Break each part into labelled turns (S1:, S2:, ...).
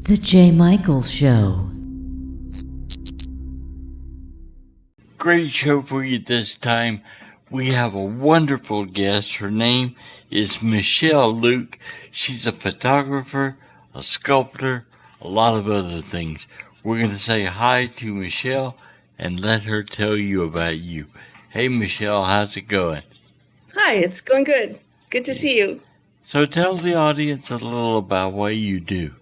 S1: The J. Michaels Show.
S2: Great show for you this time. We have a wonderful guest. Her name is Michelle Luke. She's a photographer, a sculptor, a lot of other things. We're going to say hi to Michelle and let her tell you about you. Hey, Michelle, how's it going?
S3: Hi, it's going good. Good to see you.
S2: So tell the audience a little about what you do.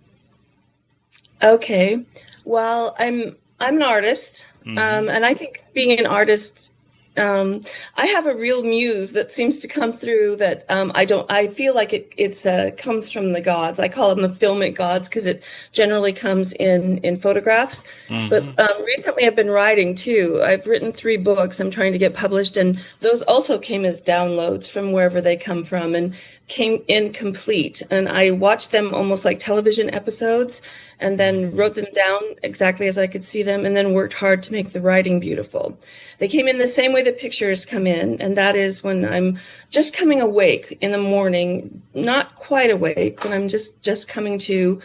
S3: Okay. Well, I'm an artist, and I think being an artist, I have a real muse that seems to come through that I feel like it's comes from the gods. I call them the filmic gods because it generally comes in photographs. But recently I've been writing too. I've written 3 books I'm trying to get published, and those also came as downloads from wherever they come from and came incomplete. And I watched them almost like television episodes and then wrote them down exactly as I could see them and then worked hard to make the writing beautiful. They came in the same way the pictures come in, and that is when I'm just coming awake in the morning, not quite awake, when I'm just coming to,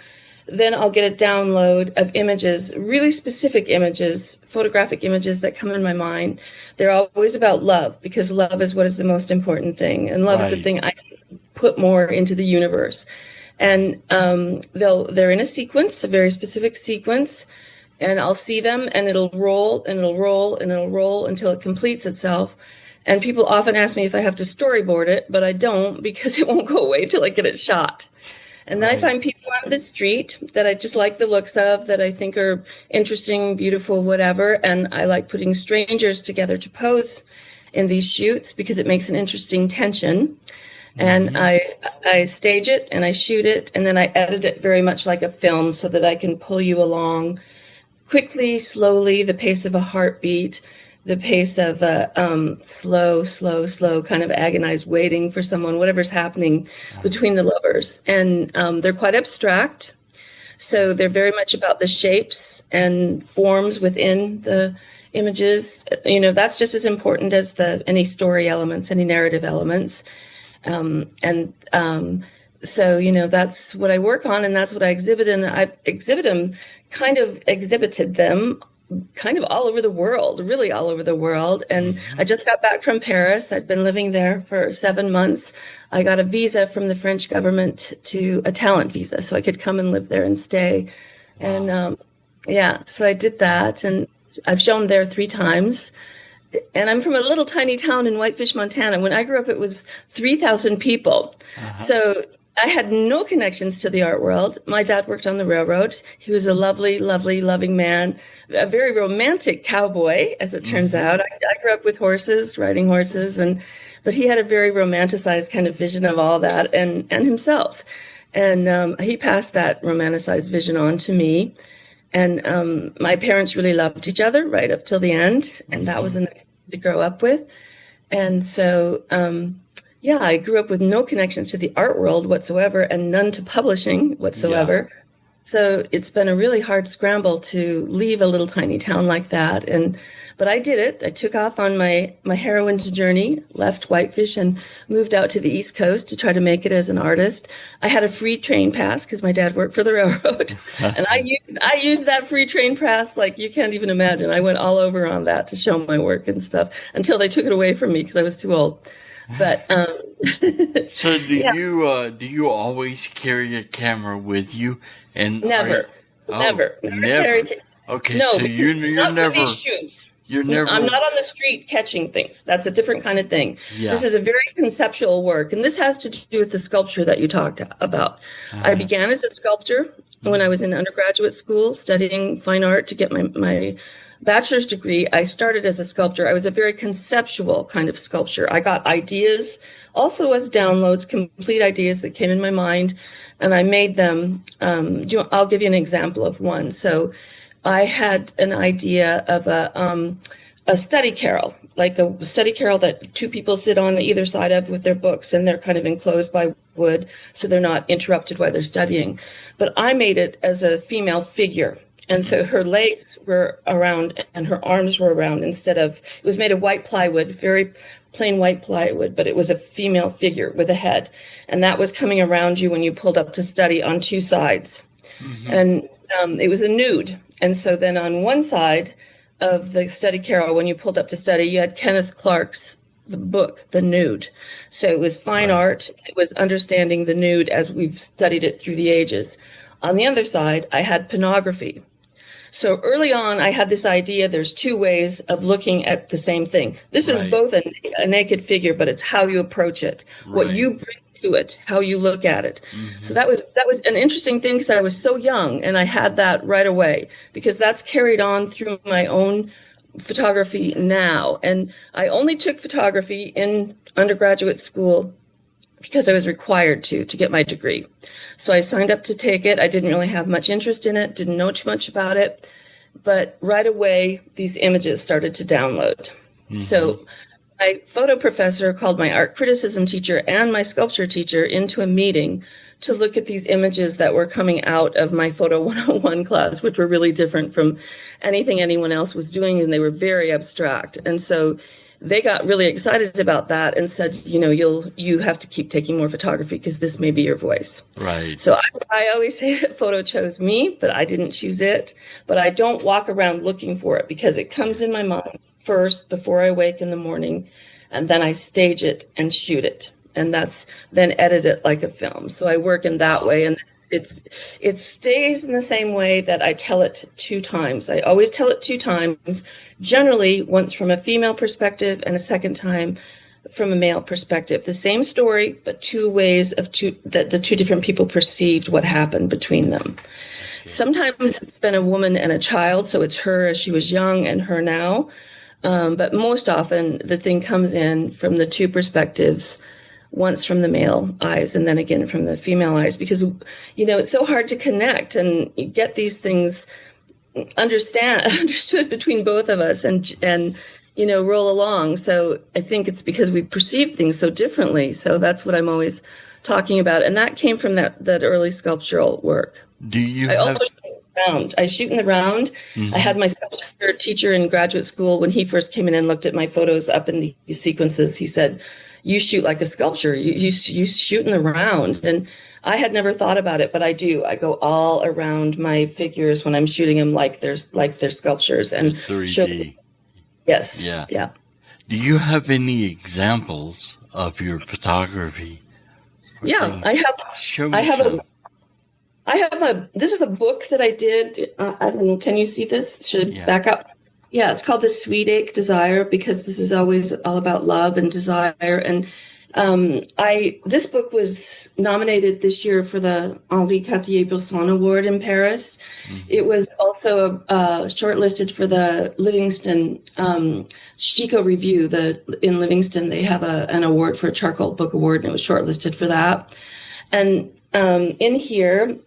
S3: then I'll get a download of images, really specific images, photographic images that come in my mind. They're always about love, because love is what is the most important thing, and love is the thing I put more into the universe. And they're in a sequence, a very specific sequence, and I'll see them and it'll roll and it'll roll and it'll roll until it completes itself. And people often ask me if I have to storyboard it, but I don't, because it won't go away till I get it shot. And then I find people on the street that I just like the looks of, that I think are interesting, beautiful, whatever. And I like putting strangers together to pose in these shoots because it makes an interesting tension. And I stage it and I shoot it, and then I edit it very much like a film so that I can pull you along quickly, slowly, the pace of a heartbeat, the pace of a slow kind of agonized waiting for someone, whatever's happening between the lovers. And they're quite abstract. So they're very much about the shapes and forms within the images. You know, that's just as important as any story elements, any narrative elements. So, you know, that's what I work on and that's what I exhibit. And I've exhibited them kind of all over the world, really all over the world. And I just got back from Paris. I'd been living there for 7 months. I got a visa from the French government, to a talent visa, so I could come and live there and stay. Wow. And so I did that. And I've shown there 3 times. And I'm from a little tiny town in Whitefish, Montana. When I grew up, it was 3,000 people. So I had no connections to the art world. My dad worked on the railroad. He was a lovely, lovely, loving man, a very romantic cowboy, as it turns out. I grew up with horses, riding horses, but he had a very romanticized kind of vision of all that and himself. And he passed that romanticized vision on to me. And my parents really loved each other right up till the end. And that was enough to grow up with. And so, I grew up with no connections to the art world whatsoever and none to publishing whatsoever. Yeah. So it's been a really hard scramble to leave a little tiny town like that. But I did it. I took off on my heroine's journey, left Whitefish and moved out to the East Coast to try to make it as an artist. I had a free train pass because my dad worked for the railroad. And I used that free train pass like you can't even imagine. I went all over on that to show my work and stuff until they took it away from me because I was too old. But
S2: so do you always carry a camera with you? And
S3: never.
S2: Okay, no, so you're never.
S3: I'm not on the street catching things. That's a different kind of thing. Yeah. This is a very conceptual work, and this has to do with the sculpture that you talked about. I began as a sculptor when I was in undergraduate school studying fine art to get my bachelor's degree. I started as a sculptor. I was a very conceptual kind of sculpture. I got ideas also as downloads, complete ideas that came in my mind, and I made them. I'll give you an example of one. So I had an idea of a study carrel, like a study carrel that 2 people sit on either side of with their books, and they're kind of enclosed by wood, so they're not interrupted while they're studying. But I made it as a female figure. And so her legs were around and her arms were around it was made of white plywood, very plain white plywood, but it was a female figure with a head. And that was coming around you when you pulled up to study on 2 sides. And it was a nude. And so then on one side of the study carrel, when you pulled up to study, you had Kenneth Clark's the book, The Nude. So it was fine art. It was understanding the nude as we've studied it through the ages. On the other side, I had pornography. So early on, I had this idea there's two ways of looking at the same thing. This is both a naked figure, but it's how you approach it, what you bring to it, how you look at it. So that was an interesting thing because I was so young and I had that right away because that's carried on through my own photography now. And I only took photography in undergraduate school because I was required to get my degree. So I signed up to take it. I didn't really have much interest in it, didn't know too much about it. But right away, these images started to download. So my photo professor called my art criticism teacher and my sculpture teacher into a meeting to look at these images that were coming out of my Photo 101 class, which were really different from anything anyone else was doing, and they were very abstract. And so they got really excited about that and said, you have to keep taking more photography because this may be your voice.
S2: Right.
S3: So I always say that photo chose me, but I didn't choose it. But I don't walk around looking for it because it comes in my mind first before I wake in the morning, and then I stage it and shoot it. And then edit it like a film. So I work in that way. And it stays in the same way that I tell it 2 times. I always tell it 2 times, generally once from a female perspective and a second time from a male perspective. The same story, but 2 ways that the 2 different people perceived what happened between them. Sometimes it's been a woman and a child, so it's her as she was young and her now. But most often the thing comes in from the 2 perspectives, once from the male eyes and then again from the female eyes, because, it's so hard to connect and get these things understood between both of us and roll along. So I think it's because we perceive things so differently. So that's what I'm always talking about. And that came from that early sculptural work. I shoot in the round. I had my sculpture teacher in graduate school, when he first came in and looked at my photos up in these sequences, he said, you shoot like a sculpture. You shoot in the round. And I had never thought about it, but I do. I go all around my figures when I'm shooting them like they're sculptures and
S2: 3D.
S3: Yes.
S2: Yeah. Do you have any examples of your photography?
S3: Yeah, I have. This is a book that I did. I don't know. Can you see this? Should I back up? Yeah, it's called The Sweet Ache Desire, because this is always all about love and desire. And this book was nominated this year for the Henri Cartier-Bresson Award in Paris. It was also shortlisted for the Livingston Chico Review. In Livingston, they have an award for a charcoal book award, and it was shortlisted for that. And in here,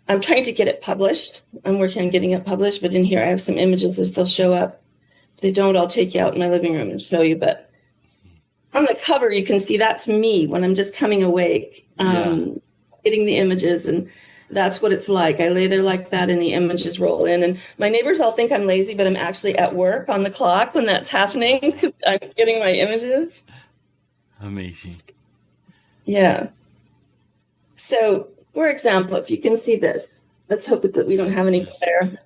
S3: I'm trying to get it published. I'm working on getting it published, but in here I have some images as they'll show up. If they don't, I'll take you out in my living room and show you. But on the cover, you can see that's me when I'm just coming awake, getting the images. And that's what it's like. I lay there like that and the images roll in. And my neighbors all think I'm lazy, but I'm actually at work on the clock when that's happening because I'm getting my images.
S2: Amazing.
S3: Yeah. So, for example, if you can see this, let's hope that we don't have any glare.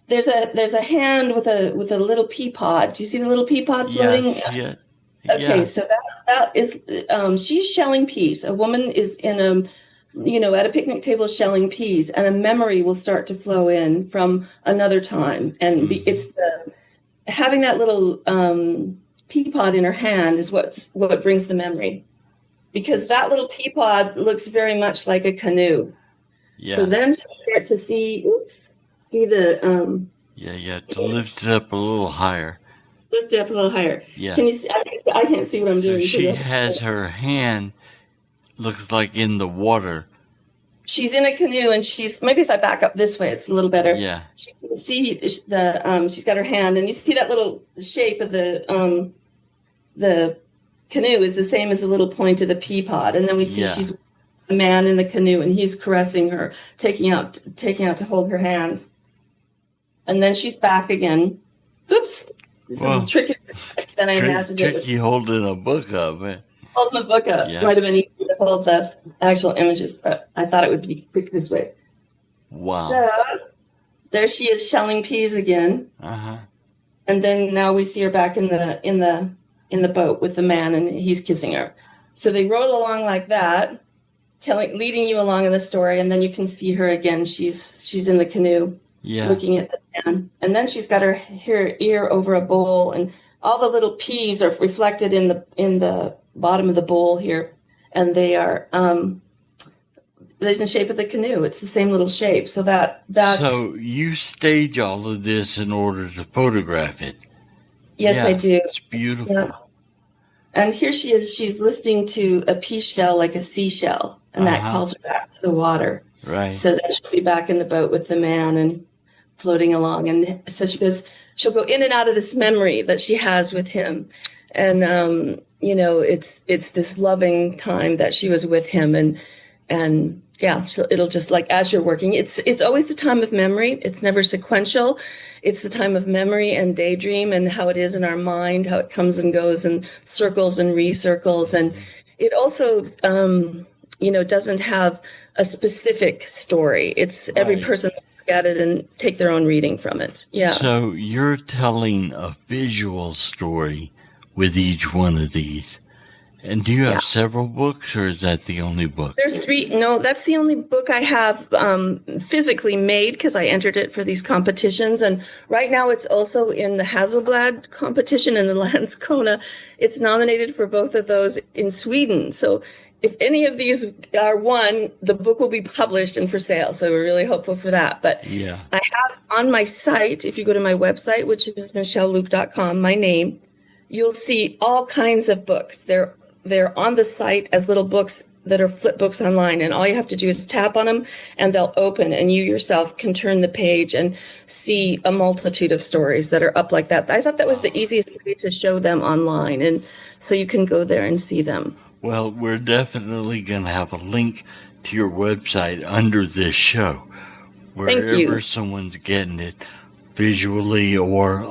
S3: There's a hand with a little pea pod. Do you see the little pea pod floating?
S2: Yes, yeah.
S3: Okay, so that is she's shelling peas. A woman is in at a picnic table shelling peas, and a memory will start to flow in from another time, and it's having that little pea pod in her hand is what brings the memory. Because that little pea pod looks very much like a canoe. Yeah. So then you start to see the...
S2: you have to lift it up a little higher.
S3: Lift it up a little higher.
S2: Yeah.
S3: Can you see? I can't see what I'm doing.
S2: She has her hand, looks like in the water.
S3: She's in a canoe, and maybe if I back up this way, it's a little better.
S2: Yeah.
S3: You can see she's got her hand, and you see that little shape of the canoe is the same as the little point of the pea pod, and then we see she's a man in the canoe, and he's caressing her, taking out to hold her hands, and then she's back again. Oops, this is tricky than I imagined.
S2: Tricky holding a book up.
S3: Holding the book up might have been easy to hold the actual images, but I thought it would be quick this way.
S2: Wow.
S3: So there she is shelling peas again.
S2: Uh-huh.
S3: And then now we see her back in the boat with the man, and he's kissing her. So they roll along like that, leading you along in the story, and then you can see her again. She's in the canoe, looking at the man, and then she's got her ear over a bowl, and all the little peas are reflected in the bottom of the bowl here, and they are in the shape of the canoe. It's the same little shape. So that.
S2: So you stage all of this in order to photograph it.
S3: Yes, I do.
S2: It's beautiful.
S3: Yeah. And here she is. She's listening to a pea shell, like a seashell, and that calls her back to the water.
S2: Right.
S3: So then she'll be back in the boat with the man and floating along. And so she'll go in and out of this memory that she has with him. And, it's this loving time that she was with him. And yeah, so it'll just, like, as you're working, it's always the time of memory. It's never sequential. It's the time of memory and daydream, and how it is in our mind, how it comes and goes and circles and recircles. And it also, doesn't have a specific story. It's every person look at it and take their own reading from it. Yeah.
S2: So you're telling a visual story with each one of these. And do you have several books, or is that the only book?
S3: There's 3. No, that's the only book I have physically made, because I entered it for these competitions. And right now it's also in the Hasselblad competition in the Landskrona. It's nominated for both of those in Sweden. So if any of these are won, the book will be published and for sale. So we're really hopeful for that. But I have on my site, if you go to my website, which is michelleluke.com, my name, you'll see all kinds of books. They're on the site as little books that are flip books online, and all you have to do is tap on them and they'll open, and you yourself can turn the page and see a multitude of stories that are up like that. I thought that was the easiest way to show them online, and so you can go there and see them.
S2: Well, we're definitely going to have a link to your website under this show, wherever someone's getting it visually or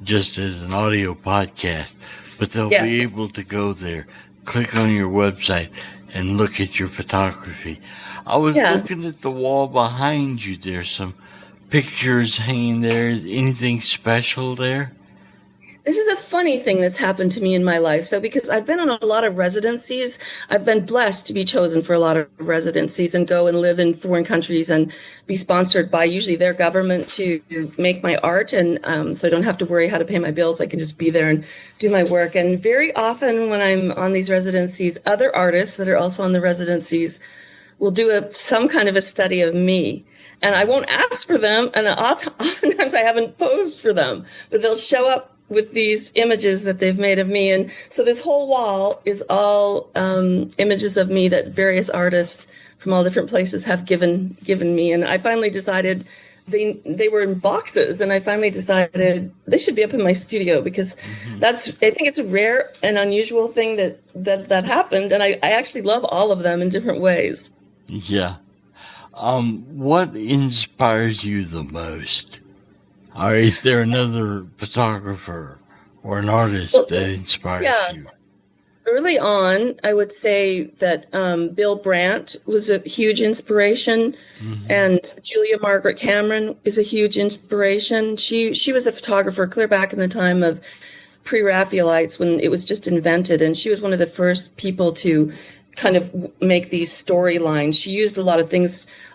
S2: just as an audio podcast. But they'll be able to go there, click on your website, and look at your photography. I was looking at the wall behind you. There's some pictures hanging there. Is anything special there?
S3: This is a funny thing that's happened to me in my life. So because I've been on a lot of residencies, I've been blessed to be chosen for a lot of residencies and go and live in foreign countries and be sponsored by usually their government to make my art. And so I don't have to worry how to pay my bills. I can just be there and do my work. And very often when I'm on these residencies, other artists that are also on the residencies will do some kind of a study of me. And I won't ask for them. And oftentimes I haven't posed for them, but they'll show up with these images that they've made of me. And so this whole wall is all images of me that various artists from all different places have given me. And I finally decided they were in boxes, and I finally decided they should be up in my studio, because I think it's a rare and unusual thing that happened. And I actually love all of them in different ways.
S2: Yeah. What inspires you the most? Or is there another photographer or an artist that inspires you?
S3: Early on, I would say that Bill Brandt was a huge inspiration, and Julia Margaret Cameron is a huge inspiration. She was a photographer clear back in the time of pre-Raphaelites, when it was just invented, and she was one of the first people to kind of make these storylines. She used a lot of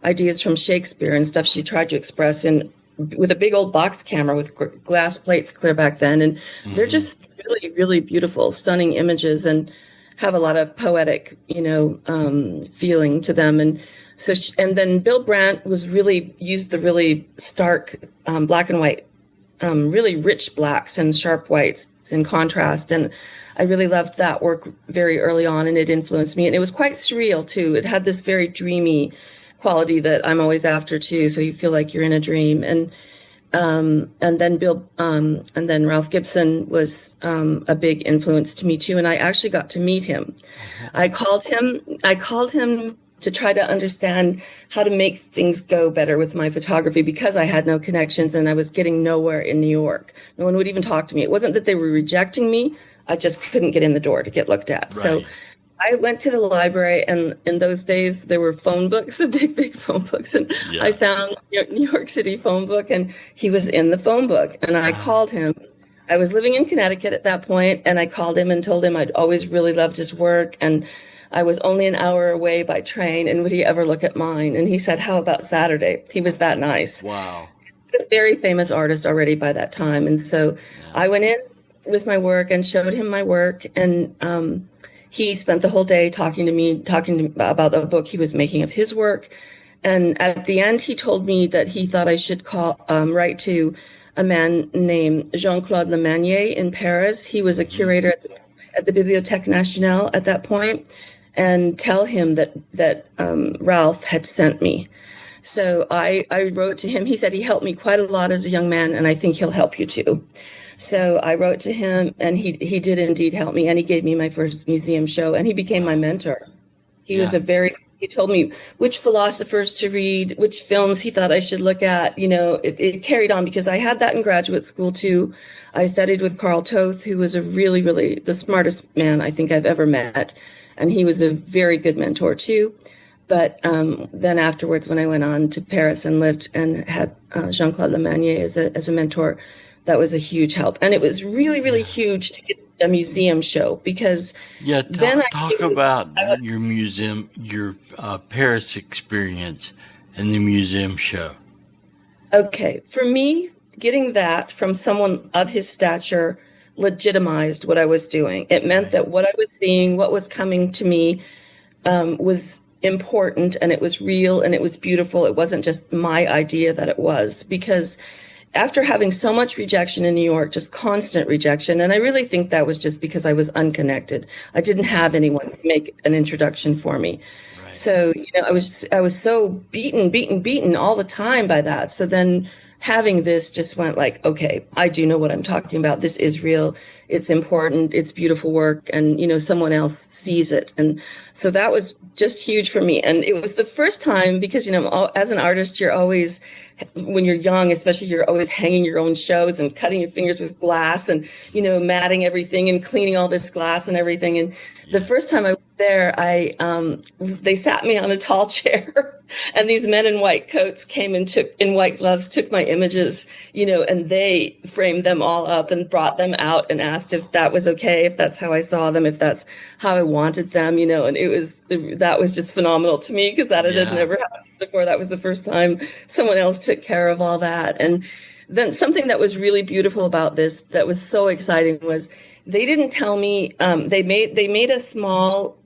S3: ideas from Shakespeare and stuff she tried to express with a big old box camera with glass plates clear back then. And they're just really, really beautiful, stunning images, and have a lot of poetic, feeling to them. And so, and then Bill Brandt used the really stark black and white, really rich blacks and sharp whites in contrast. And I really loved that work very early on, and it influenced me. And it was quite surreal too. It had this very dreamy quality that I'm always after too. So you feel like you're in a dream. And then Ralph Gibson was a big influence to me too. And I actually got to meet him. I called him to try to understand how to make things go better with my photography, because I had no connections and I was getting nowhere in New York. No one would even talk to me. It wasn't that they were rejecting me. I just couldn't get in the door to get looked at. Right. So I went to the library, and in those days there were phone books, big phone books, and I
S2: Yeah.
S3: found New York City phone book, and he was in the phone book, and I
S2: Ah,
S3: called him. I was living in Connecticut at that point, and I called him and told him I'd always really loved his work, and I was only an hour away by train, and would he ever look at mine? And he said, "How about Saturday?" He was that nice.
S2: wow.
S3: A very famous artist already by that time, and so
S2: Yeah.
S3: I went in with my work and showed him my work, and he spent the whole day talking to me, about the book he was making of his work. And at the end, he told me that he thought I should write to a man named Jean-Claude Lemanier in Paris. He was a
S2: Hmm.
S3: curator at the Bibliothèque Nationale at that point, and tell him that Ralph had sent me. So I wrote to him. He said he helped me quite a lot as a young man, and I think he'll help you too. So I wrote to him, and he did indeed help me, and he gave me my first museum show, and he became my
S2: Wow.
S3: mentor. He was
S2: Yeah.
S3: he told me which philosophers to read, which films he thought I should look at. It carried on because I had that in graduate school too. I studied with Carl Toth, who was a really, really the smartest man I think I've ever met. And he was a very good mentor too. But then afterwards, when I went on to Paris and lived and had Jean-Claude Lemanier as a mentor, that was a huge help. And it was really, really
S2: Yeah.
S3: huge to get a museum show because
S2: Yeah.
S3: then
S2: Talk about your museum, your Paris experience and the museum show.
S3: okay, for me, getting that from someone of his stature legitimized what I was doing. It meant
S2: Right.
S3: that what I was seeing, what was coming to me, was important, and it was real, and it was beautiful. It wasn't just my idea that it was, because after having so much rejection in New York, just constant rejection, and I really think that was just because I was unconnected. I didn't have anyone to make an introduction for me.
S2: Right.
S3: So, I was so beaten all the time by that. So then having this just went like, okay, I do know what I'm talking about. This is real. It's important. It's beautiful work. And, someone else sees it. And so that was just huge for me. And it was the first time because, as an artist, you're always, when you're young, especially, you're always hanging your own shows and cutting your fingers with glass and, matting everything and cleaning all this glass and everything. And the
S2: Yeah.
S3: first time I was there, they sat me on a tall chair, and these men in white coats came and in white gloves, took my images, and they framed them all up and brought them out and asked if that was okay, if that's how I saw them, if that's how I wanted them, and that was just phenomenal to me because that had
S2: Yeah.
S3: never happened before. That was the first time someone else took care of all that. And then something that was really beautiful about this, that was so exciting, was they didn't tell me. They made a small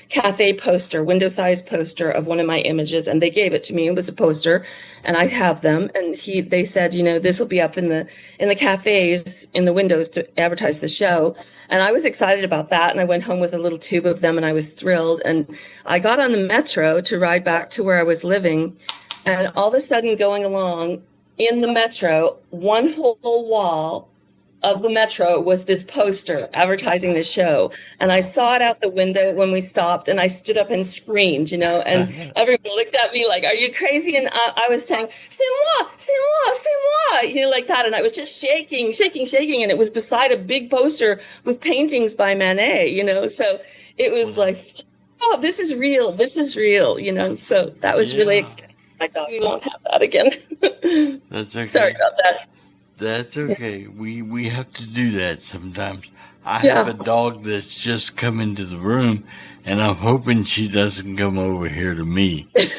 S3: cafe poster, window-sized poster of one of my images, and they gave it to me. It was a poster, and I have them. And they said, this will be up in the cafes, in the windows to advertise the show. And I was excited about that. And I went home with a little tube of them, and I was thrilled. And I got on the metro to ride back to where I was living, and all of a sudden, going along in the metro, one whole wall of the metro was this poster advertising the show. And I saw it out the window when we stopped, and I stood up and screamed, and everyone looked at me like, "Are you crazy?" And I was saying, "C'est moi, c'est moi, c'est moi," like that. And I was just shaking, shaking, shaking. And it was beside a big poster with paintings by Manet, so it was
S2: Wow.
S3: like, oh, this is real. This is real, so that was really
S2: Yeah.
S3: exciting. I thought we won't have that again.
S2: That's okay.
S3: Sorry about that.
S2: That's okay. We have to do that sometimes. I
S3: Yeah.
S2: have a dog that's just come into the room, and I'm hoping she doesn't come over here to me.
S3: That's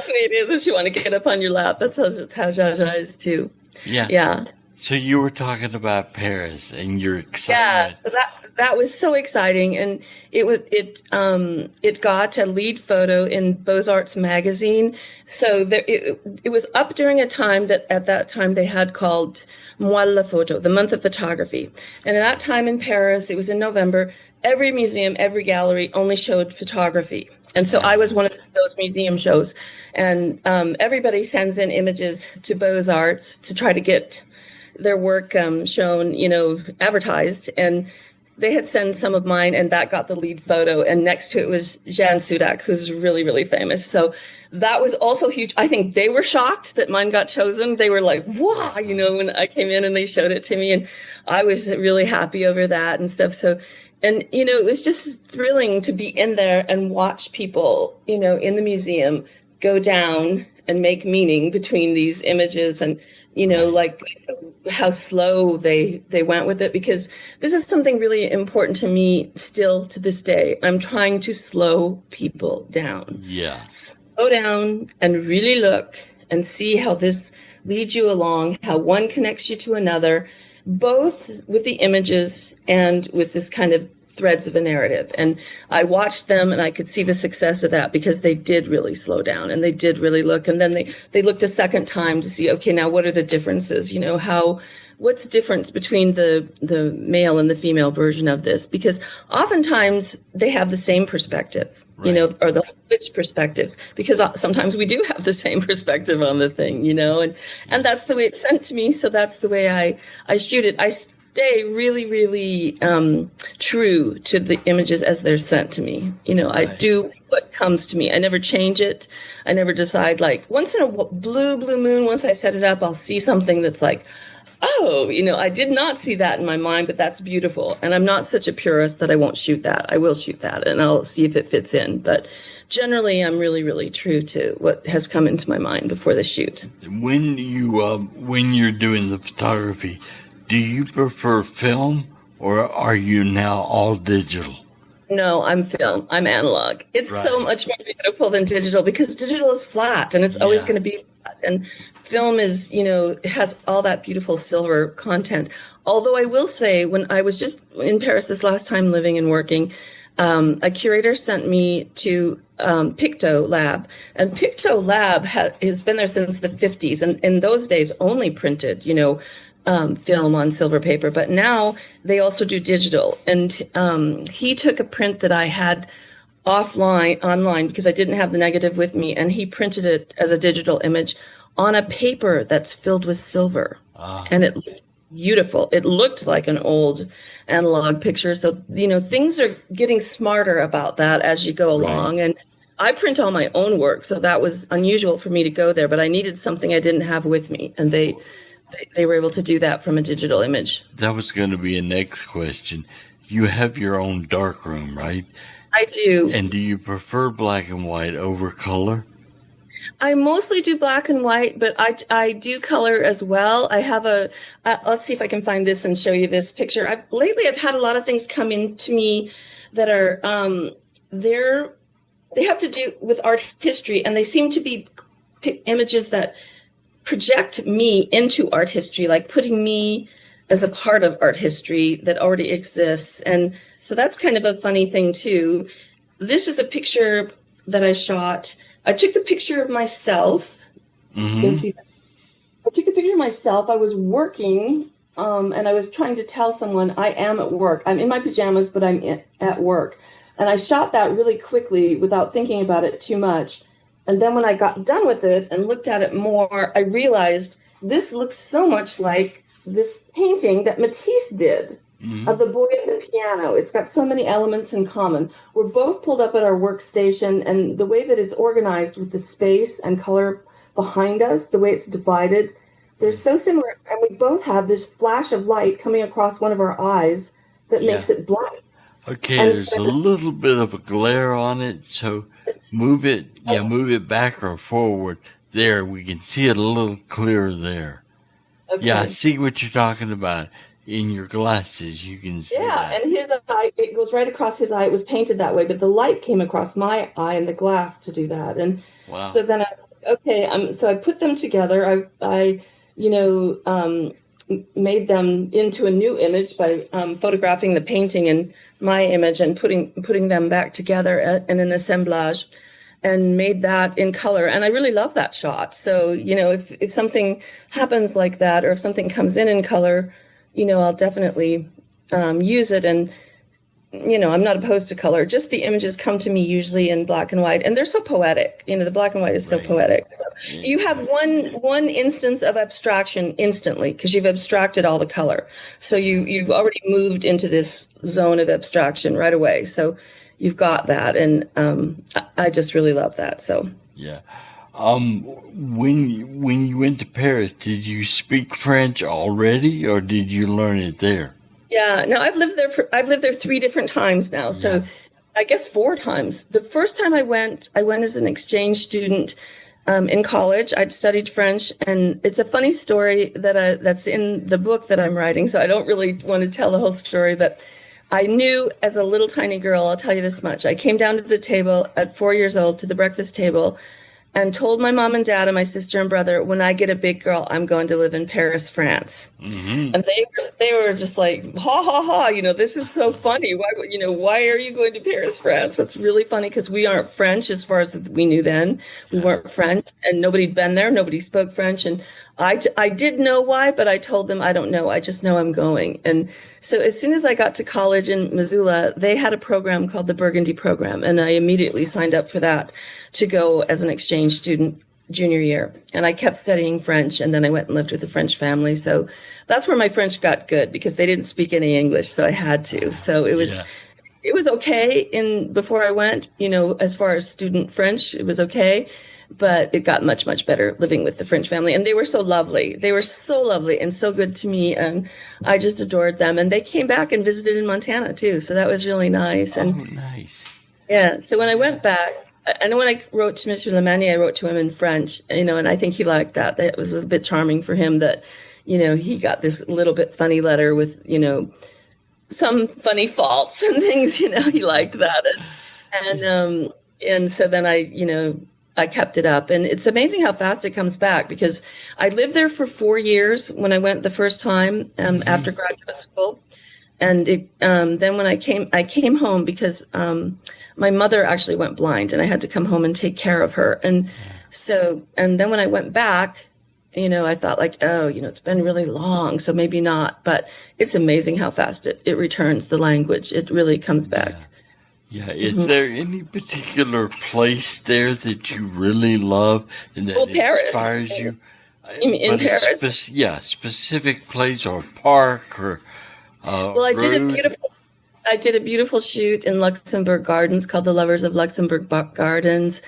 S3: the way it is. If you want to get up on your lap, that's how Jaja is too.
S2: Yeah.
S3: Yeah,
S2: So you were talking about Paris and your
S3: yeah.
S2: excitement.
S3: That was so exciting, and it got a lead photo in Beaux-Arts magazine. So it was up during a time that at that time they had called Mois de la Photo, the month of photography. And at that time in Paris, it was in November. Every museum, every gallery only showed photography. And so I was one of those museum shows, and everybody sends in images to Beaux-Arts to try to get their work shown, advertised. And they had sent some of mine, and that got the lead photo. And next to it was Jean Sudak, who's really, really famous. So that was also huge. I think they were shocked that mine got chosen. They were like, wow, when I came in and they showed it to me. And I was really happy over that and stuff. So And, it was just thrilling to be in there and watch people, in the museum go down and make meaning between these images and, like how slow they went with it, because this is something really important to me still to this day. I'm trying to slow people down.
S2: Yeah.
S3: Slow down and really look and see how this leads you along, how one connects you to another, both with the images and with this kind of threads of a narrative. And I watched them and I could see the success of that because they did really slow down and they did really look. And then they looked a second time to see, okay, now what are the differences? What's different between the male and the female version of this? Because oftentimes they have the same perspective,
S2: right,
S3: or the switch perspectives, because sometimes we do have the same perspective on the thing, and that's the way it's sent to me. So that's the way I shoot it. I stay really, really true to the images as they're sent to me. I do what comes to me. I never change it. I never decide, like, once in a blue moon, once I set it up, I'll see something that's like, oh, I did not see that in my mind, but that's beautiful. And I'm not such a purist that I won't shoot that. I will shoot that and I'll see if it fits in. But generally, I'm really, really true to what has come into my mind before the shoot.
S2: When you're doing the photography, do you prefer film or are you now all digital?
S3: No, I'm film. I'm analog. It's so much more beautiful than digital because digital is flat and it's always going to be flat. And film is, it has all that beautiful silver content. Although I will say, when I was just in Paris this last time living and working, a curator sent me to Picto Lab. And Picto Lab has been there since the 50s. And in those days, only printed, film on silver paper, but now they also do digital. And he took a print that I had online because I didn't have the negative with me, and he printed it as a digital image on a paper that's filled with silver. And it looked beautiful. It looked like an old analog picture. So, things are getting smarter about that as you go along. Right. And I print all my own work, so that was unusual for me to go there, but I needed something I didn't have with me, and they were able to do that from a digital image.
S2: That was going to be a next question. You have your own darkroom, right?
S3: I do.
S2: And do you prefer black and white over color?
S3: I mostly do black and white, but I do color as well. I have let's see if I can find this and show you this picture. Lately I've had a lot of things come into me that are, they have to do with art history, and they seem to be images that project me into art history, like putting me as a part of art history that already exists. And so that's kind of a funny thing too. This is a picture that I shot. I took the picture of myself. So you can see that. I took the picture of myself. I was working, and I was trying to tell someone I am at work. I'm in my pajamas, but I'm at work. And I shot that really quickly without thinking about it too much. And then when I got done with it and looked at it more, I realized this looks so much like this painting that Matisse did of the boy at the piano. It's got so many elements in common. We're both pulled up at our workstation, and the way that it's organized with the space and color behind us, the way it's divided, they're so similar. And we both have this flash of light coming across one of our eyes that makes it black.
S2: Okay, there's a little bit of a glare on it, so move it back or forward. There, we can see it a little clearer there. Okay. Yeah, I see what you're talking about. In your glasses, you can see that.
S3: Yeah, and his eye, it goes right across his eye. It was painted that way, but the light came across my eye and the glass to do that. And so then so I put them together. I made them into a new image by photographing the painting and my image and putting them back together in an assemblage, and made that in color. And I really love that shot. So, if something happens like that, or if something comes in color, I'll definitely use it. And, I'm not opposed to color. Just the images come to me usually in black and white, and they're so poetic. The black and white is so poetic. So you have one instance of abstraction instantly because you've abstracted all the color. So you've already moved into this zone of abstraction right away. So you've got that, and I just really love that. So
S2: yeah. When you went to Paris, did you speak French already, or did you learn it there?
S3: Yeah. No, I've lived there 3 different times now.
S2: Yeah.
S3: So I guess 4 times. The first time I went as an exchange student in college. I'd studied French, and it's a funny story that's in the book that I'm writing. So I don't really want to tell the whole story, but I knew as a little tiny girl, I'll tell you this much. I came down to the table at 4 years old, to the breakfast table, and told my mom and dad and my sister and brother, when I get a big girl, I'm going to live in Paris, France.
S2: Hmm.
S3: And they were just like, ha ha ha, this is so funny. Why are you going to Paris, France? That's really funny because we aren't French as far as we knew then. We weren't French, and nobody'd been there. Nobody spoke French. And I did know why, but I told them I don't know. I just know I'm going. And so as soon as I got to college in Missoula, they had a program called the Burgundy Program, and I immediately signed up for that to go as an exchange student junior year. And I kept studying French, and then I went and lived with a French family. So that's where my French got good because they didn't speak any English, so I had to. So
S2: Yeah.
S3: it was okay before I went, as far as student French, it was okay. But it got much, much better living with the French family. And they were so lovely. They were so lovely and so good to me. And I just adored them. And they came back and visited in Montana too. So that was really nice.
S2: Oh,
S3: And
S2: nice.
S3: yeah, so when I went back, I know when I wrote to Mr. Lemanier, I wrote to him in French, and I think he liked that. It was a bit charming for him that, he got this little bit funny letter with, some funny faults and things, he liked that. And so then I kept it up, and it's amazing how fast it comes back because I lived there for 4 years when I went the first time after graduate school. And then when I came home because my mother actually went blind, and I had to come home and take care of her. And then when I went back, I thought like, oh, it's been really long, so maybe not. But it's amazing how fast it returns the language. It really comes back.
S2: Yeah. Is there any particular place there that you really love and that
S3: Paris.
S2: inspires you?
S3: You mean in
S2: But a
S3: Paris?
S2: specific place or park or
S3: Well,
S2: road.
S3: I did a beautiful shoot in Luxembourg Gardens called the Lovers of Luxembourg Gardens.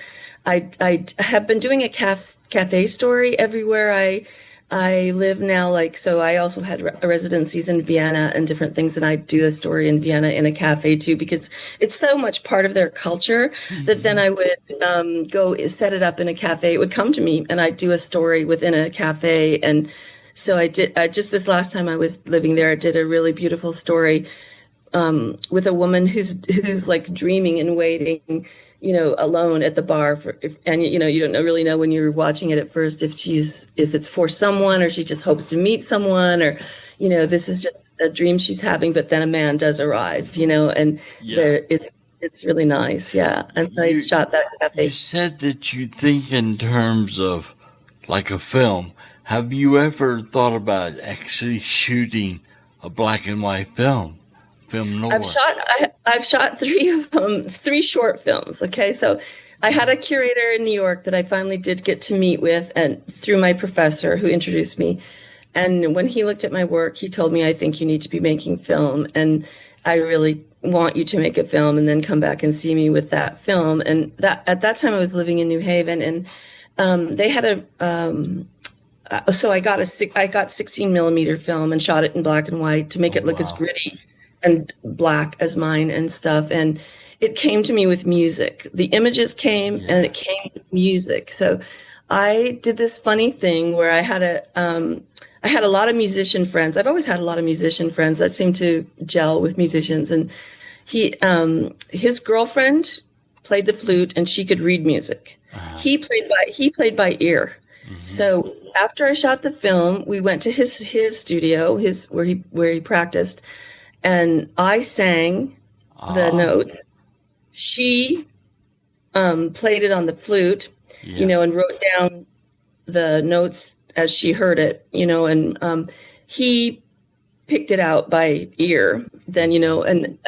S3: I have been doing a cafe story everywhere I live now. Like, so I also had residencies in Vienna and different things, and I do a story in Vienna in a cafe too, because it's so much part of their culture that then I would go set it up in a cafe. It would come to me, and I'd do a story within a cafe. And so I did. Just this last time I was living there, I did a really beautiful story with a woman who's like dreaming and waiting, alone at the bar and you don't really know when you're watching it at first if it's for someone or she just hopes to meet someone or, this is just a dream she's having, but then a man does arrive, and
S2: Yeah.
S3: it's really nice, yeah. And so I shot that
S2: You
S3: cafe.
S2: said that you think in terms of like a film. Have you ever thought about actually shooting a black and white film noir?
S3: I've shot 3 of them, 3 short films. Okay, so I had a curator in New York that I finally did get to meet with, and through my professor who introduced me. And when he looked at my work, he told me, "I think you need to be making film, and I really want you to make a film, and then come back and see me with that film." And that at that time I was living in New Haven, and they had so I got 16 millimeter film and shot it in black and white to make
S2: Oh,
S3: it look as
S2: wow.
S3: gritty and black as mine and stuff. And it came to me with music. The images came and
S2: Yeah.
S3: it came with music. So I did this funny thing where I had a lot of musician friends. I've always had a lot of musician friends that seem to gel with musicians. And his girlfriend played the flute and she could read music. He played by ear. So after I shot the film, we went to his studio, where he practiced, and I sang the
S2: Ah,
S3: notes. She played it on the flute,
S2: yeah.
S3: and wrote down the notes as she heard it, and he picked it out by ear. Then, and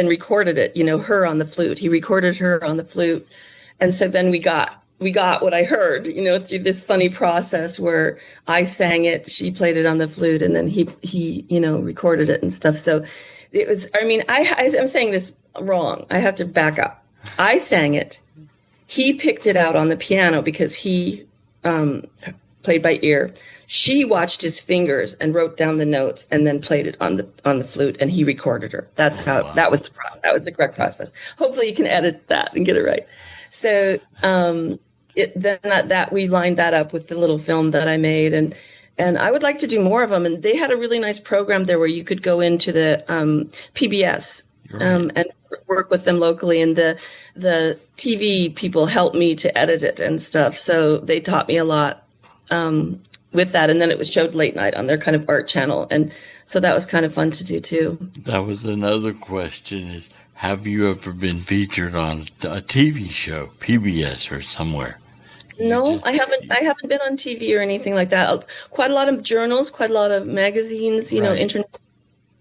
S3: recorded it, her on the flute. He recorded her on the flute, and so then we got what I heard, through this funny process where I sang it, she played it on the flute, and then he recorded it and stuff. So it was, I mean, I'm saying this wrong. I have to back up. I sang it. He picked it out on the piano because he played by ear. She watched his fingers and wrote down the notes and then played it on the flute, and he recorded her. That's how that was the correct process. Hopefully you can edit that and get it right. So then that we lined that up with the little film that I made, and I would like to do more of them. And they had a really nice program there where you could go into the PBS and work with them locally, and the TV people helped me to edit it and stuff. So they taught me a lot with that. And then it was showed late night on their kind of art channel. And so that was kind of fun to do too.
S2: That was another question is, have you ever been featured on a TV show, PBS or somewhere?
S3: No, I haven't been on TV or anything like that. Quite a lot of journals, quite a lot of magazines, you know, internet.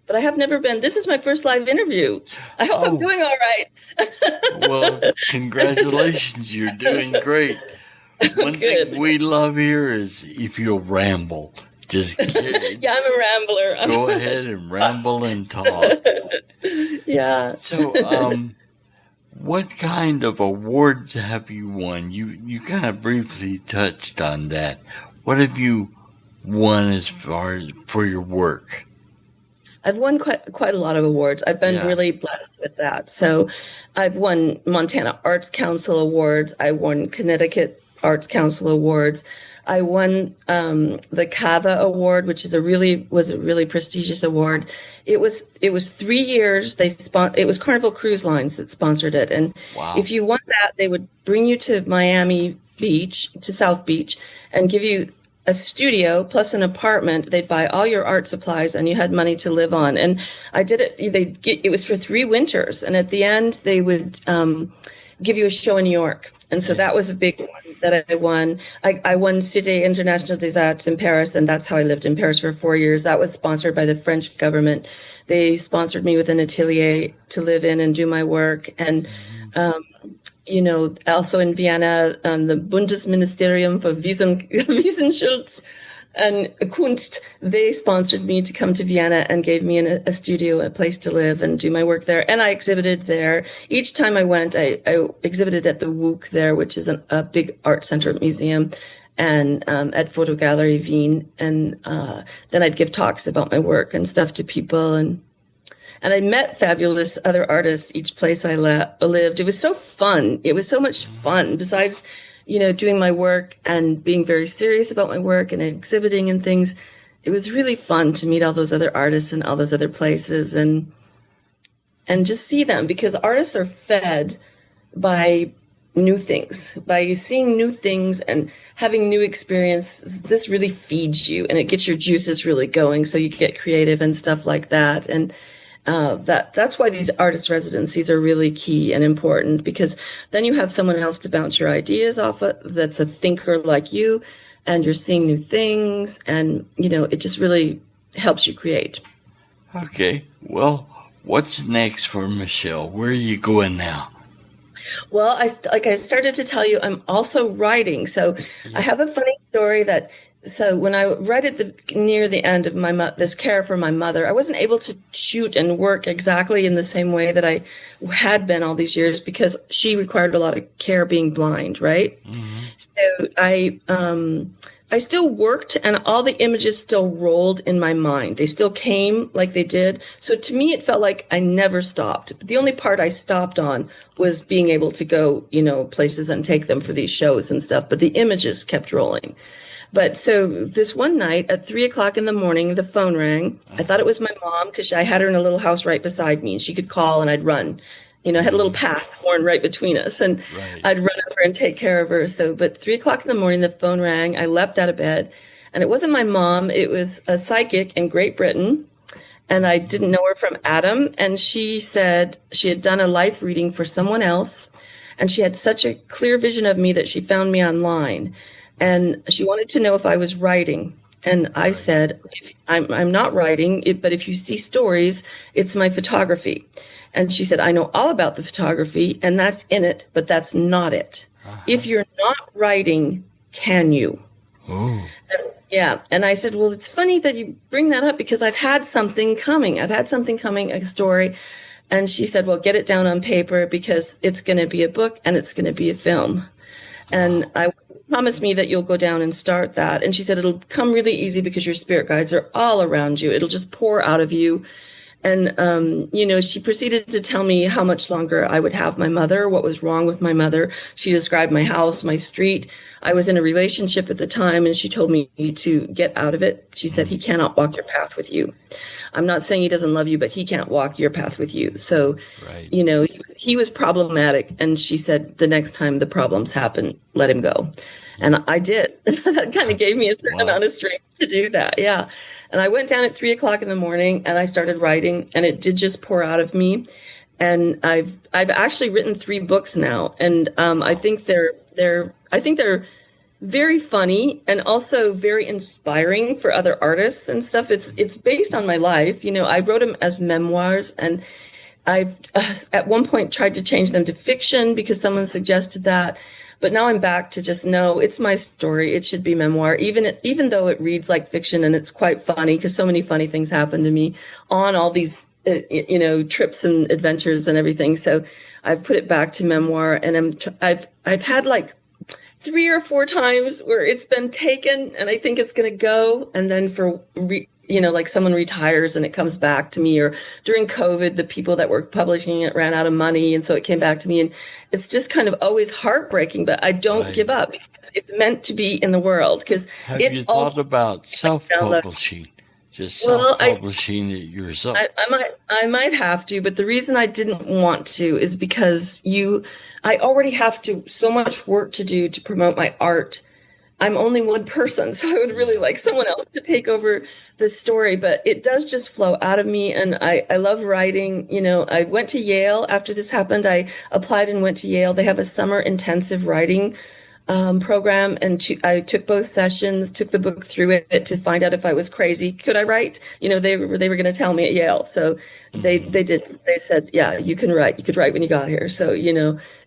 S3: But I have never been. This is my first live interview. I hope I'm doing all right.
S2: Well, congratulations. You're doing great. One thing we love here is if you'll ramble. Just kidding.
S3: Yeah, I'm a rambler.
S2: Go ahead and ramble and talk.
S3: Yeah.
S2: So, what kind of awards have you won? You kind of briefly touched on that. What have you won as far as for your work?
S3: I've won quite a lot of awards. I've been really blessed with that. So I've won Montana Arts Council awards. I won Connecticut Arts Council awards. I won the CAVA award, which is a really prestigious award. It was 3 years. It was Carnival Cruise Lines that sponsored it, and if you won that, they would bring you to Miami Beach, to South Beach, and give you a studio plus an apartment. They'd buy all your art supplies, and you had money to live on. And I did it. It was for 3 winters, and at the end, they would give you a show in New York. And so that was a big one that I won. I won Cité International des Arts in Paris, and that's how I lived in Paris for 4 years. That was sponsored by the French government. They sponsored me with an atelier to live in and do my work. And, you know, also in Vienna, the Bundesministerium for Wissenschaft and Kunst, they sponsored me to come to Vienna and gave me a studio, a place to live and do my work there. And I exhibited there. Each time I went, I exhibited at the WUK there, which is a big art center museum, and at Fotogalerie Wien. And then I'd give talks about my work and stuff to people. And I met fabulous other artists each place I lived. It was so fun. It was so much fun. Besides, you know, doing my work and being very serious about my work and exhibiting and things, it was really fun to meet all those other artists and all those other places and just see them, because artists are fed by new things, by seeing new things and having new experiences. This really feeds you and it gets your juices really going, so you get creative and stuff like that. And that's why these artist residencies are really key and important, because then you have someone else to bounce your ideas off of that's a thinker like you, and you're seeing new things, and, you know, it just really helps you create.
S2: Okay. Well, what's next for Michelle? Where are you going now?
S3: Well, like I started to tell you, I'm also writing. So I have a funny story so when I right near the end of this care for my mother, I wasn't able to shoot and work exactly in the same way that I had been all these years, because she required a lot of care, being blind, right? Mm-hmm. So I still worked, and all the images still rolled in my mind. They still came like they did. So to me, it felt like I never stopped. But the only part I stopped on was being able to go, you know, places and take them for these shows and stuff. But the images kept rolling. But so this one night at 3:00 in the morning, the phone rang. I thought it was my mom, because I had her in a little house right beside me, and she could call and I'd run. You know, I had a little path worn right between us, and I'd run over and take care of her. So, but 3:00 in the morning, the phone rang. I leapt out of bed, and it wasn't my mom. It was a psychic in Great Britain, and I didn't know her from Adam. And she said she had done a life reading for someone else, and she had such a clear vision of me that she found me online. And she wanted to know if I was writing. And I said, I'm not writing, but if you see stories, it's my photography. And she said, I know all about the photography, and that's in it, but that's not it. Uh-huh. If you're not writing, can you? Oh. And I said, well, it's funny that you bring that up, because I've had something coming, a story. And she said, well, get it down on paper, because it's going to be a book and it's going to be a film. And I promise me that you'll go down and start that. And she said, it'll come really easy because your spirit guides are all around you. It'll just pour out of you. And, she proceeded to tell me how much longer I would have my mother, what was wrong with my mother. She described my house, my street. I was in a relationship at the time, and she told me to get out of it. She said, he cannot walk your path with you. I'm not saying he doesn't love you, but he can't walk your path with you. So,
S2: right.
S3: He was problematic. And she said, the next time the problems happen, let him go. And I did. That kind of gave me a certain amount of strength to do that. Yeah. And I went down at 3:00 in the morning and I started writing, and it did just pour out of me. And I've actually written 3 books now. And I think they're very funny and also very inspiring for other artists and stuff. It's based on my life. I wrote them as memoirs, and I've at one point tried to change them to fiction because someone suggested that. But now I'm back to just, no, it's my story. It should be memoir, even though it reads like fiction, and it's quite funny because so many funny things happen to me on all these, trips and adventures and everything. So I've put it back to memoir, and I've had like 3 or 4 times where it's been taken, and I think it's going to go, and then like someone retires and it comes back to me, or during COVID, the people that were publishing it ran out of money. And so it came back to me, and it's just kind of always heartbreaking, but I don't give up because it's meant to be in the world.
S2: Have you thought about self-publishing? Just self-publishing it yourself?
S3: I might have to, but the reason I didn't want to is because I already have so much work to do to promote my art. I'm only one person, so I would really like someone else to take over the story, but it does just flow out of me, and I love writing. I went to Yale after this happened. I applied and went to Yale. They have a summer intensive writing program, and I took both sessions, took the book through it to find out if I was crazy. Could I write? They were going to tell me at Yale. So they did. They said, yeah, you can write. You could write when you got here. So,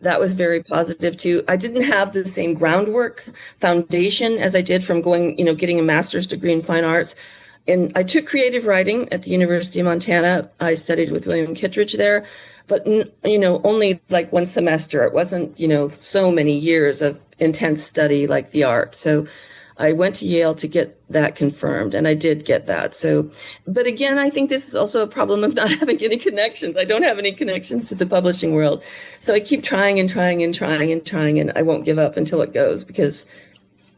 S3: that was very positive too. I didn't have the same groundwork foundation as I did from going, getting a master's degree in fine arts. And I took creative writing at the University of Montana. I studied with William Kittredge there, but, only like one semester. It wasn't, so many years of intense study like the art. So I went to Yale to get that confirmed, and I did get that. So, but again, I think this is also a problem of not having any connections. I don't have any connections to the publishing world. So I keep trying and trying and trying and trying, and I won't give up until it goes, because,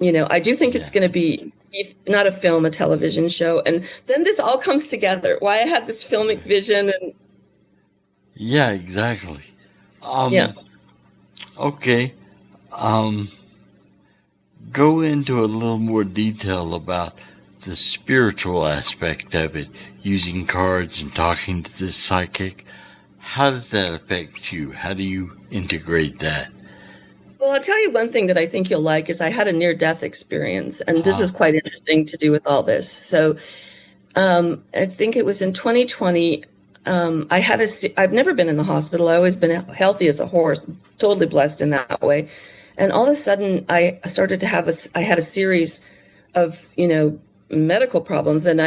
S3: I do think it's going to be, if not a film, a television show. And then this all comes together, why I had this filmic vision. And
S2: yeah, exactly. Okay. Go into a little more detail about the spiritual aspect of it, using cards and talking to this psychic. How does that affect you? How do you integrate that?
S3: Well, I'll tell you one thing that I think you'll like is I had a near-death experience, and this is quite interesting to do with all this. So I think it was in 2020. I've never been in the hospital. I've always been healthy as a horse, totally blessed in that way. And all of a sudden I started to have I had a series of, medical problems. And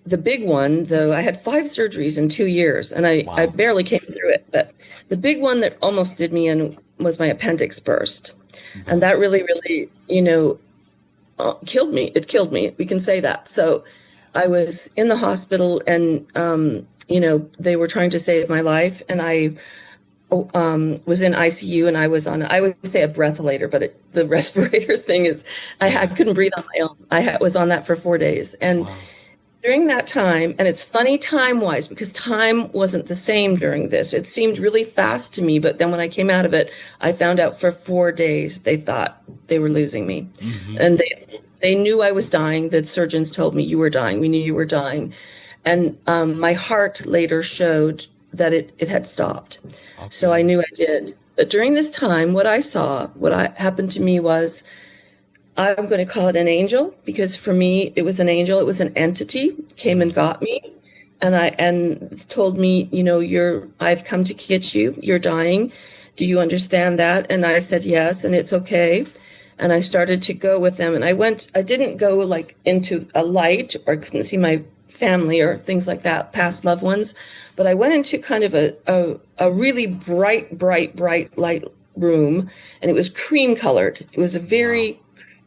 S3: the big one, though, I had 5 surgeries in 2 years, and I barely came through it. But the big one that almost did me in was my appendix burst. Mm-hmm. And that really, really, killed me. It killed me. We can say that. So I was in the hospital, and, they were trying to save my life. And I was in ICU, and I was on, I would say a breathalytor, but the respirator thing is, I couldn't breathe on my own. I was on that for 4 days. And during that time, and it's funny time-wise, because time wasn't the same during this. It seemed really fast to me, but then when I came out of it, I found out for 4 days they thought they were losing me. Mm-hmm. And they knew I was dying. The surgeons told me, you were dying. We knew you were dying. And my heart later showed that it had stopped. Okay. So I knew I did. But during this time, what happened to me was, I'm going to call it an angel, because for me, it was an angel. It was an entity, came and got me, and told me, I've come to get you. You're dying. Do you understand that? And I said, yes, and it's okay. And I started to go with them. And I didn't go like into a light, or I couldn't see my family or things like that, past loved ones. But I went into kind of a really bright light room, and it was cream colored. It was a very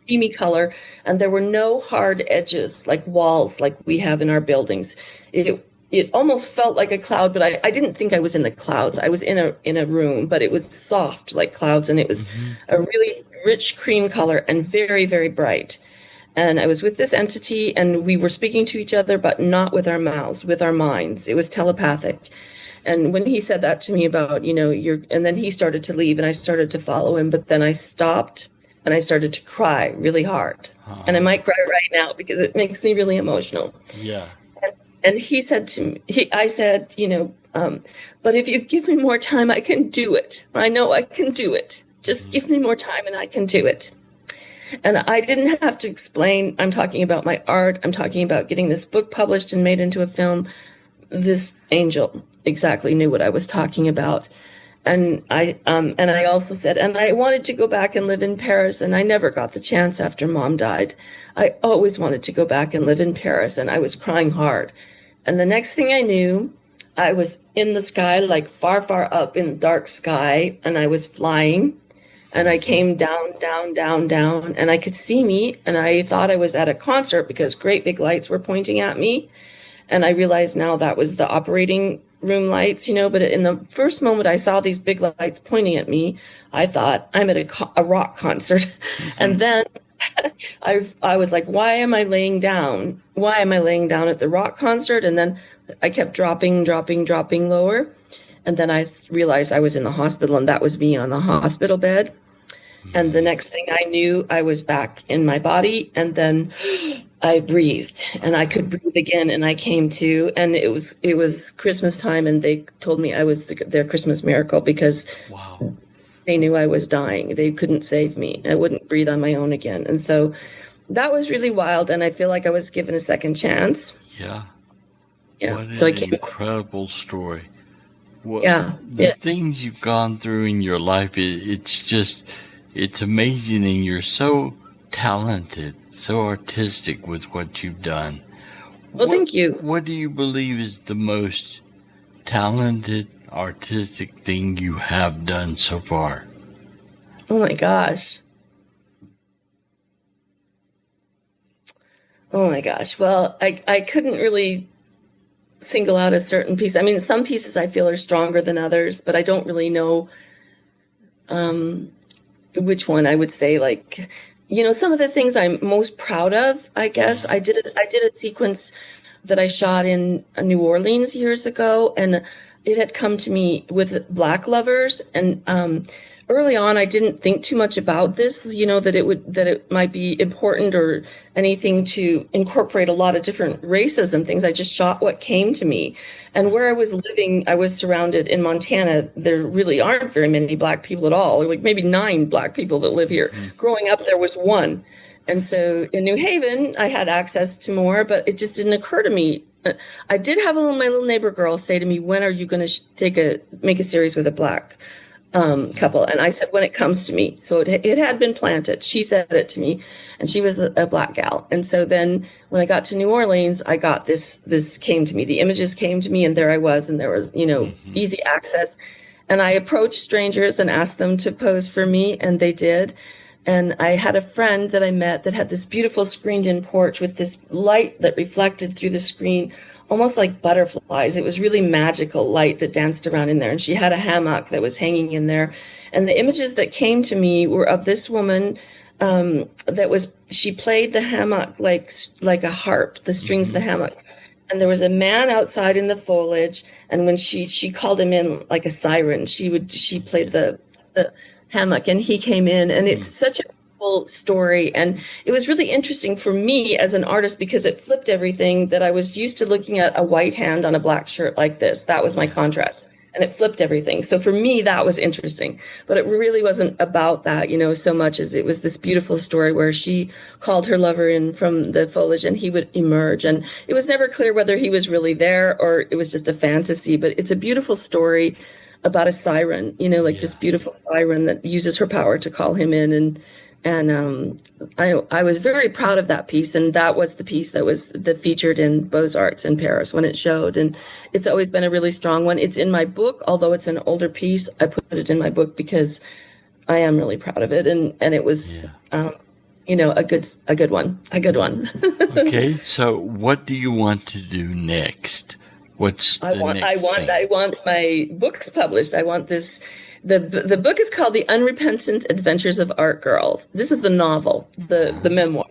S3: creamy color, and there were no hard edges like walls like we have in our buildings. It almost felt like a cloud, but I didn't think I was in the clouds. I was in a room, but it was soft like clouds, and it was a really rich cream color and very, very bright. And I was with this entity, and we were speaking to each other, but not with our mouths, with our minds. It was telepathic. And when he said that to me about, and then he started to leave, and I started to follow him, but then I stopped and I started to cry really hard. And I might cry right now because it makes me really emotional.
S2: Yeah.
S3: And he said to me, I said, but if you give me more time, I can do it. I know I can do it. Just give me more time and I can do it. And I didn't have to explain. I'm talking about my art. I'm talking about getting this book published and made into a film. This angel exactly knew what I was talking about. And I also said, and I wanted to go back and live in Paris, and I never got the chance after Mom died. I always wanted to go back and live in Paris, and I was crying hard. And the next thing I knew, I was in the sky, like far, far up in the dark sky, and I was flying. And I came down, down, down, down, and I could see me, and I thought I was at a concert because great big lights were pointing at me. And I realized now that was the operating room lights, but in the first moment I saw these big lights pointing at me, I thought I'm at a rock concert. And then I was like, why am I laying down? Why am I laying down at the rock concert? And then I kept dropping lower. And then I realized I was in the hospital, and that was me on the hospital bed. And the next thing I knew, I was back in my body, and then I breathed, and I could breathe again, and I came to, and it was Christmas time, and they told me I was their Christmas miracle because they knew I was dying. They couldn't save me. I wouldn't breathe on my own again. And so that was really wild, and I feel like I was given a second chance.
S2: Yeah.
S3: Yeah.
S2: What
S3: so
S2: an incredible story.
S3: The
S2: things you've gone through in your life, it's amazing, and you're so talented, so artistic with what you've done.
S3: Well, thank you.
S2: What do you believe is the most talented, artistic thing you have done so far?
S3: Oh my gosh. Well, I couldn't really single out a certain piece. I mean, some pieces I feel are stronger than others, but I don't really know which one I would say. Like, some of the things I'm most proud of, I guess. I did a sequence that I shot in New Orleans years ago, and it had come to me with Black lovers, and early on I didn't think too much about this, that it might be important or anything to incorporate a lot of different races and things. I just shot what came to me. And where I was living, I was surrounded in Montana. There really aren't very many Black people at all, like maybe 9 Black people that live here. Growing up, there was 1. And so in New Haven, I had access to more, but it just didn't occur to me. I did have my little neighbor girl say to me, when are you going to make a series with a Black couple? And I said, when it comes to me. So it had been planted. She said it to me, and she was a Black gal. And so then when I got to New Orleans, I got this came to me. The images came to me, and there I was, and there was, easy access. And I approached strangers and asked them to pose for me, and they did. And I had a friend that I met that had this beautiful screened-in porch with this light that reflected through the screen, almost like butterflies. It was really magical light that danced around in there. And she had a hammock that was hanging in there. And the images that came to me were of this woman she played the hammock like a harp, the strings of the hammock. And there was a man outside in the foliage. And when she called him in like a siren, she played the hammock, and he came in, and it's such a cool story. And it was really interesting for me as an artist because it flipped everything that I was used to looking at a white hand on a black shirt like this. That was my contrast, and it flipped everything. So for me, that was interesting, but it really wasn't about that, so much as it was this beautiful story where she called her lover in from the foliage and he would emerge. And it was never clear whether he was really there or it was just a fantasy, but it's a beautiful story about a siren, this beautiful siren that uses her power to call him in. And I was very proud of that piece. And that was the piece that featured in Beaux-Arts in Paris when it showed. And it's always been a really strong one. It's in my book, although it's an older piece. I put it in my book because I am really proud of it, and it was,
S2: Yeah.
S3: a good one.
S2: Okay, so what do you want to do next? What's the next thing?
S3: I want my books published. I want this. The book is called The Unrepentant Adventures of Art Girls. This is the novel, the memoir,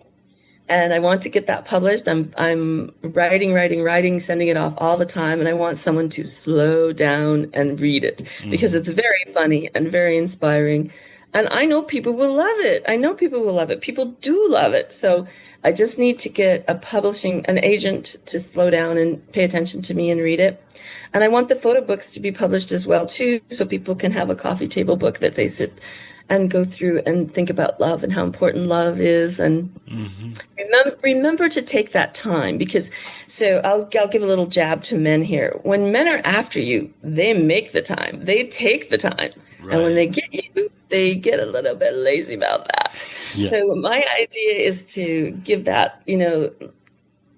S3: and I want to get that published. I'm writing, sending it off all the time, and I want someone to slow down and read it because it's very funny and very inspiring. And I know people will love it. People do love it. So I just need to get an agent to slow down and pay attention to me and read it. And I want the photo books to be published as well, too, so people can have a coffee table book that they sit and go through and think about love and how important love is. And remember to take that time so I'll give a little jab to men here. When men are after you, they make the time. They take the time. Right. And when they get you, they get a little bit lazy about that. Yeah. So my idea is to give that,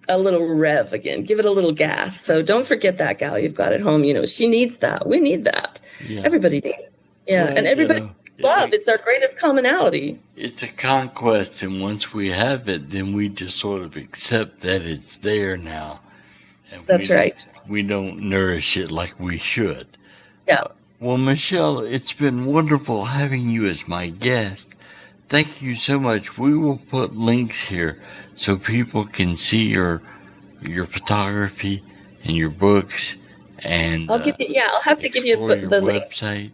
S3: a little rev again, give it a little gas. So don't forget that gal you've got at home. She needs that. We need that. Yeah. Everybody needs it. Yeah. Well, and everybody love. It's our greatest commonality.
S2: It's a conquest. And once we have it, then we just sort of accept that it's there now. And
S3: that's right.
S2: We don't nourish it like we should.
S3: Yeah.
S2: Well, Michelle, it's been wonderful having you as my guest. Thank you so much. We will put links here so people can see your photography and your books. And
S3: I'll have to give you the
S2: website.
S3: Link.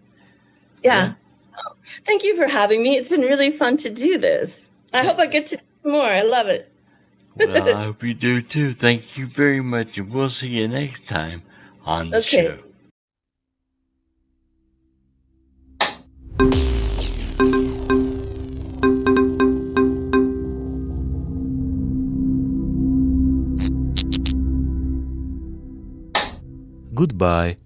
S3: Yeah. Oh, thank you for having me. It's been really fun to do this. I hope I get to do more. I love it.
S2: Well, I hope you do too. Thank you very much, and we'll see you next time on the show.
S4: Goodbye.